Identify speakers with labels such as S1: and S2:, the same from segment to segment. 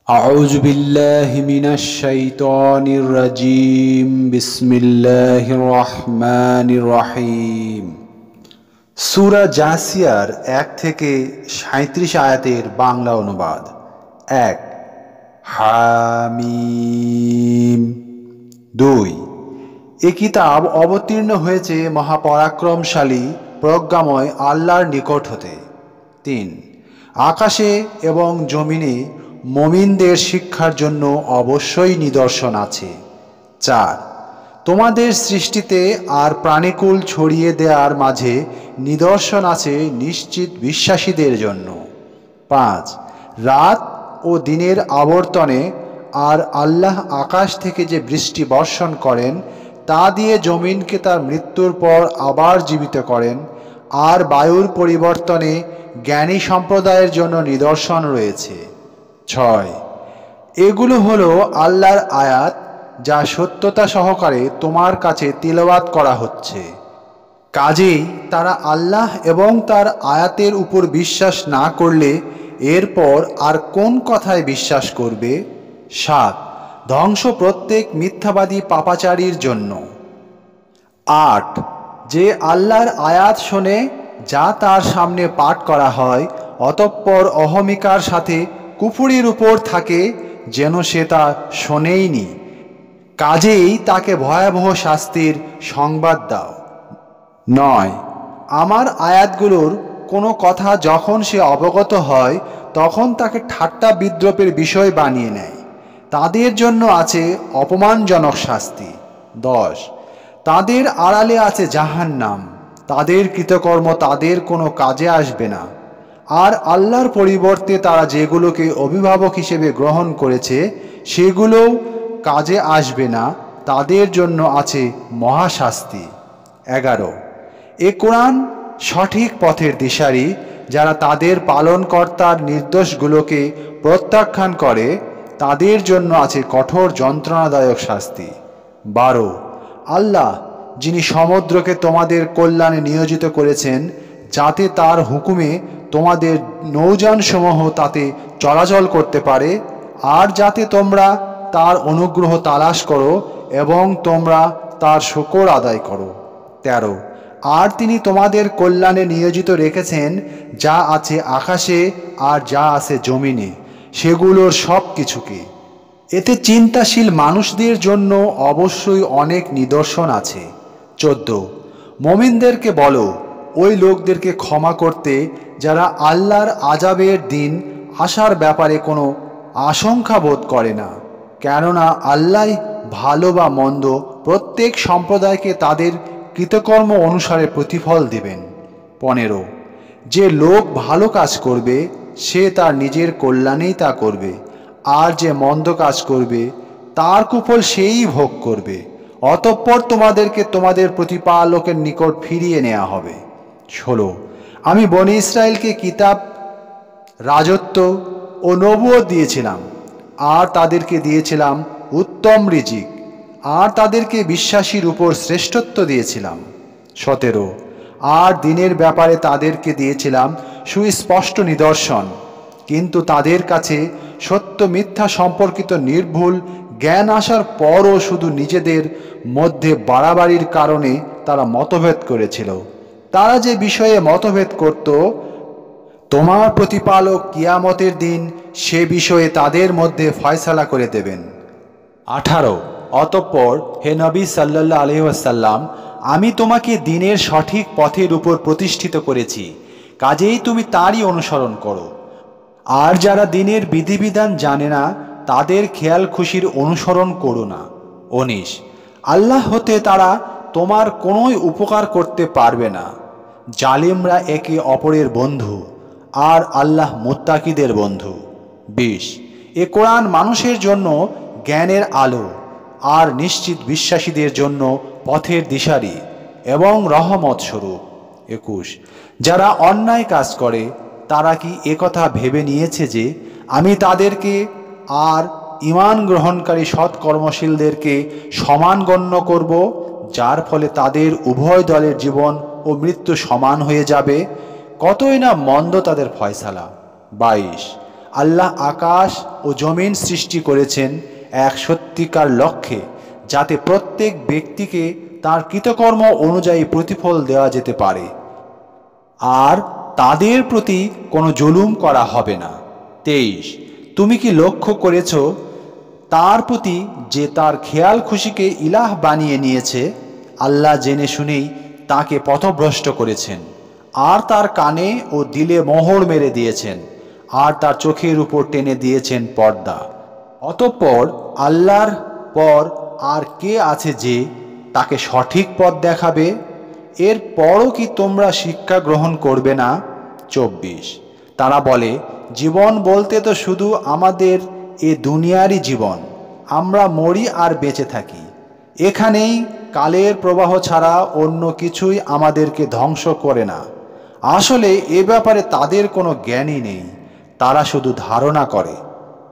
S1: أعوذ بالله من الشيطان الرجيم بسم الله الرحمن الرحيم সূরা জাসিয়ার 1 থেকে 37 আয়াতের বাংলা অনুবাদ। 1 হামিম। 2 এ কিতাব অবতীর্ণ হয়েছে মহাপরাক্রমশালী প্রজ্ঞাময় আল্লাহর নিকট হতে। 3 আকাশে এবং জমিনে মুমিনদের শিক্ষার জন্য অবশ্যই নিদর্শন আছে। 4 তোমাদের সৃষ্টিতে আর প্রাণীকুল ছড়িয়ে দেওয়ার মাঝে নিদর্শন আছে নিশ্চিত বিশ্বাসীদের জন্য। 5 রাত ও দিনের আবর্তনে আর আল্লাহ আকাশ থেকে যে বৃষ্টি বর্ষণ করেন তা দিয়ে জমিনকে তার মৃত্যুর পর আবার জীবিত করেন, আর বায়ুর পরিবর্তনে জ্ঞানী সম্প্রদায়ের জন্য নিদর্শন রয়েছে। 6 এগুলো হলো আল্লাহর আয়াত যা সত্যতা সহকারে তোমার কাছে তিলাওয়াত করা হচ্ছে। কাজেই তারা আল্লাহ এবং তার আয়াতের উপর বিশ্বাস না করলে এরপর আর কোন কথায় বিশ্বাস করবে? 7 ধ্বংস প্রত্যেক মিথ্যাবাদী পাপাচারীর জন্য। 8 যে আল্লাহর আয়াত শোনে যা তার সামনে পাঠ করা হয়, অতঃপর অহমিকার সাথে কুফরির উপর থাকে যেন সে তা শোনেইনি, কাজেই তাকে ভয়াবহ শাস্তির সংবাদ দাও। 9 আমার আয়াতগুলোর কোনো কথা যখন সে অবগত হয় তখন তাকে ঠাট্টা বিদ্রূপের বিষয় বানিয়ে নেয়, তাদের জন্য আছে অপমানজনক শাস্তি। 10 তাদের আড়ালে আছে জাহান্নাম, তাদের কৃতকর্ম তাদের কোনো কাজে আসবে না, আর আল্লাহর পরিবর্তে তারা যেগুলোকে অভিভাবক হিসেবে গ্রহণ করেছে সেগুলোও কাজে আসবে না, তাদের জন্য আছে মহাশাস্তি। 11 এ কোরআন সঠিক পথের দিশারি, যারা তাদের পালনকর্তার নির্দেশগুলোকে প্রত্যাখ্যান করে তাদের জন্য আছে কঠোর যন্ত্রণাদায়ক শাস্তি। 12 আল্লাহ যিনি সমুদ্রকে তোমাদের কল্যাণে নিয়োজিত করেছেন যাতে তার হুকুমে তোমাদের নৌযানসমূহ তাতে চলাচল করতে পারে, আর যাতে তোমরা তার অনুগ্রহ তালাশ করো এবং তোমরা তার শুকর আদায় করো। 13 আর তিনি তোমাদের কল্যাণে নিয়োজিত রেখেছেন যা আছে আকাশে আর যা আছে জমিনে, সেগুলোর সব কিছুকে। এতে চিন্তাশীল মানুষদের জন্য অবশ্যই অনেক নিদর্শন আছে। 14 মুমিনদেরকে বলো ওই লোকদেরকে ক্ষমা করতে যারা আল্লাহর আযাবের দিন আসার ব্যাপারে কোনো আশঙ্কা বোধ করে না, কেননা আল্লাহ ভালো বা মন্দ প্রত্যেক সম্প্রদায়কে তাদের কৃতকর্ম অনুসারে প্রতিফল দেবেন। 15 যে লোক ভালো কাজ করবে সে তার নিজের কল্যাণেই তা করবে, আর যে মন্দ কাজ করবে তার কুফল সেই ভোগ করবে, অতঃপর তোমাদেরকে তোমাদের প্রতিপালকের নিকট ফিরিয়ে নেওয়া হবে। 16 আমি বনী ইসরায়েলকে কিতাব, রাজত্ব ও নবুয়ত দিয়েছিলাম, আর তাদেরকে দিয়েছিলাম উত্তম রিজিক, আর তাদেরকে বিশ্বাসীর উপর শ্রেষ্ঠত্ব দিয়েছিলাম। 17 আর দিনের ব্যাপারে তাদেরকে দিয়েছিলাম সুস্পষ্ট নিদর্শন, কিন্তু তাদের কাছে সত্য মিথ্যা সম্পর্কিত নির্ভুল জ্ঞান আসার পরও শুধু নিজেদের মধ্যে বাড়াবাড়ির কারণে তারা মতভেদ করেছিল। তারা যে বিষয়ে মতভেদ করত, তোমার প্রতিপালক কিয়ামতের দিন সে বিষয়ে তাদের মধ্যে ফয়সালা করে দেবেন। 18 অতঃপর হে নবী সাল্লাল্লাহু আলাইহি ওয়াসাল্লাম, আমি তোমাকে দ্বীনের সঠিক পথের উপর প্রতিষ্ঠিত করেছি, কাজেই তুমি তারই অনুসরণ করো। আর যারা দ্বীনের বিধিবিধান জানে না তাদের খেয়াল খুশির অনুসরণ করো না। 19 আল্লাহ হতে তারা তোমার কোনোই উপকার করতে পারবে না, জালিমরা একে অপরের বন্ধু, আর আল্লাহ মুত্তাকিদের বন্ধু। 20 এ কোরআন মানুষের জন্য জ্ঞানের আলো, আর নিশ্চিত বিশ্বাসীদের জন্য পথের দিশারি এবং রহমত স্বরূপ। 21 যারা অন্যায় কাজ করে তারা কি একথা ভেবে নিয়েছে যে আমি তাদেরকে আর ঈমান গ্রহণকারী সৎকর্মশীলদেরকে সমান গণ্য করব, যার ফলে তাদের উভয় দলের জীবন ও মৃত্যু সমান হয়ে যাবে? কতই না মন্দ তাদের ফয়সালা। 22 আল্লাহ আকাশ ও জমিন সৃষ্টি করেছেন এক সত্যিকার লক্ষ্যে, যাতে প্রত্যেক ব্যক্তিকে তার কৃতকর্ম অনুযায়ী প্রতিফল দেওয়া যেতে পারে আর তাদের প্রতি কোনো জুলুম করা হবে না। 23, তুমি কি লক্ষ্য করেছ তার প্রতি যে তার খেয়াল খুশিকে ইলাহ বানিয়ে নিয়েছে? আল্লাহ জেনে শুনেই তাকে পথভ্রষ্ট করেছেন আর তার কানে ও দিলে মোহর মেরে দিয়েছেন আর তার চোখের উপর টেনে দিয়েছেন পর্দা। অতঃপর আল্লাহর পর আর কে আছে যে তাকে সঠিক পথ দেখাবে? এর পরও কি তোমরা শিক্ষা গ্রহণ করবে না? 24, তারা বলে, জীবন বলতে তো শুধু আমাদের এ দুনিয়ারই জীবন, আমরা মরি আর বেঁচে থাকি, এখানেই কালের প্রবাহ ছাড়া অন্য কিছুই আমাদেরকে ধ্বংস করে না। আসলে এ ব্যাপারে তাদের কোনো জ্ঞানই নেই, তারা শুধু ধারণা করে।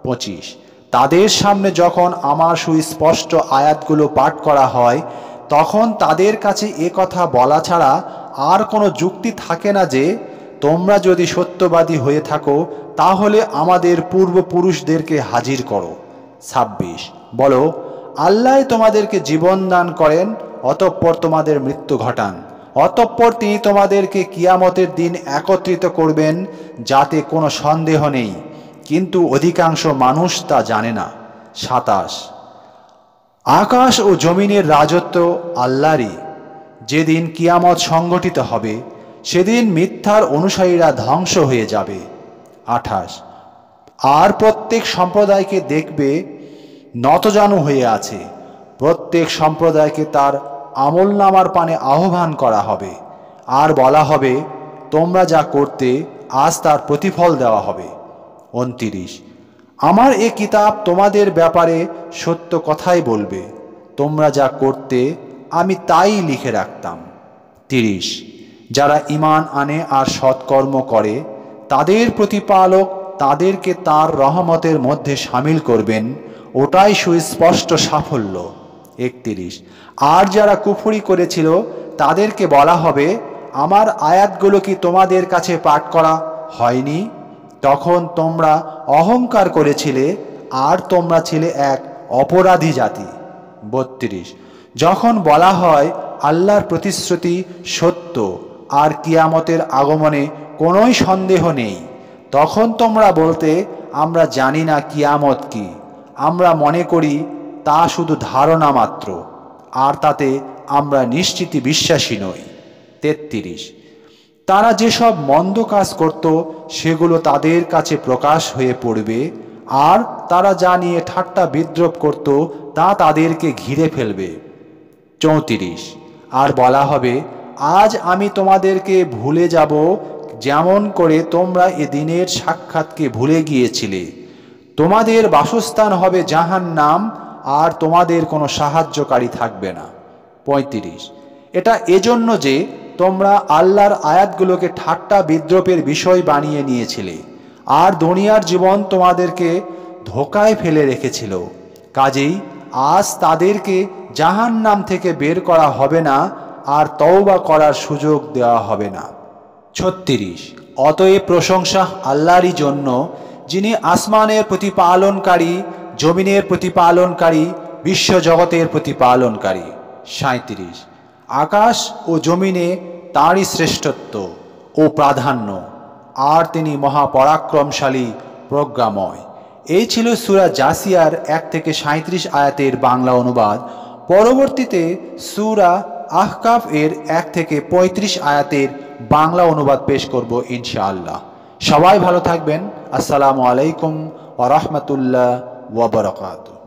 S1: 25, তাদের সামনে যখন আমার সুস্পষ্ট আয়াতগুলো পাঠ করা হয় তখন তাদের কাছে এ কথা বলা ছাড়া আর কোনো যুক্তি থাকে না যে, তোমরা যদি সত্যবাদী হয়ে থাকো তাহলে আমাদের পূর্বপুরুষদেরকে হাজির করো। 26, বলো, আল্লাহ তোমাদেরকে জীবন দান করেন, অতঃপর তোমাদের মৃত্যু ঘটান, অতঃপর তিনি তোমাদেরকে কিয়ামতের দিন একত্রিত করবেন যাতে কোনো সন্দেহ নেই, কিন্তু অধিকাংশ মানুষ তা জানে না। 27, আকাশ ও জমিনের রাজত্ব আল্লাহরই, যেদিন কিয়ামত সংগঠিত হবে সেদিন মিথ্যার অনুসারীরা ধ্বংস হয়ে যাবে। 28, আর প্রত্যেক সম্প্রদায়কে দেখবে নতজানু হয়ে আছে, প্রত্যেক সম্প্রদায়কে তার আমলনামার পানে আহ্বান করা হবে আর বলা হবে, তোমরা যা করতে আজ তার প্রতিফল দেওয়া হবে। 29, আমার এ কিতাব তোমাদের ব্যাপারে সত্য কথাই বলবে, তোমরা যা করতে আমি তাই লিখে রাখতাম। 30, যারা ঈমান আনে আর সৎকর্ম করে তাদের প্রতিপালক তাদেরকে তার রহমতের মধ্যে শামিল করবেন, ওটাই সুস্পষ্ট সাফল্য। 31, আর যারা কুফরি করেছিল তাদেরকে বলা হবে, আমার আয়াতগুলো কি তোমাদের কাছে পাঠ করা হয়নি? তখন তোমরা অহংকার করেছিলে আর তোমরা ছিলে এক অপরাধী জাতি। 32, যখন বলা হয় আল্লাহর প্রতিশ্রুতি সত্য আর কিয়ামতের আগমনে কোনোই সন্দেহ নেই, তখন তোমরা বলতে, আমরা জানি না কিয়ামত কি, আমরা মনে করি তা শুধু ধারণা মাত্র, আর তাতে আমরা নিশ্চিত বিশ্বাসী নই। 33, তারা যেসব মন্দ কাজ করত সেগুলো তাদের কাছে প্রকাশ হয়ে পড়বে, আর তারা যা নিয়ে ঠাট্টা বিদ্রূপ করত তা তাদেরকে ঘিরে ফেলবে। 34, আর বলা হবে, আজ আমি তোমাদেরকে ভুলে যাব যেমন করে তোমরা এ দিনের সাক্ষাৎকে ভুলে গিয়েছিলে, তোমাদের বাসস্থান হবে জাহান্নাম আর তোমাদের কোনো সাহায্যকারী থাকবে না। 35, এটা এজন্য যে তোমরা আল্লাহর আয়াতগুলোকে ঠাট্টা বিদ্রূপের বিষয় বানিয়ে নিয়েছিলে আর দুনিয়ার জীবন তোমাদেরকে ধোঁকায় ফেলে রেখেছিল, কাজেই আজ তাদেরকে জাহান্নাম থেকে বের করা হবে না আর তওবা করার সুযোগ দেওয়া হবে না। 36, অতএব প্রশংসা আল্লাহরই জন্য, যিনি আসমানের প্রতিপালনকারী, জমিনের প্রতিপালনকারী, বিশ্বজগতের প্রতিপালনকারী। 37, আকাশ ও জমিনে তাঁরই শ্রেষ্ঠত্ব ও প্রাধান্য, আর তিনি মহাপরাক্রমশালী, প্রজ্ঞাময়। এই ছিল সূরা জাসিয়ার 1 থেকে 37 আয়াতের বাংলা অনুবাদ। পরবর্তীতে সূরা আহকাফ এর 1 থেকে 35 আয়াতের বাংলা অনুবাদ পেশ করব ইনশাআল্লাহ। সবাই ভালো থাকবেন। আসসালামু আলাইকুম ওয়া রাহমাতুল্লাহ ওয়া বারাকাতুহু।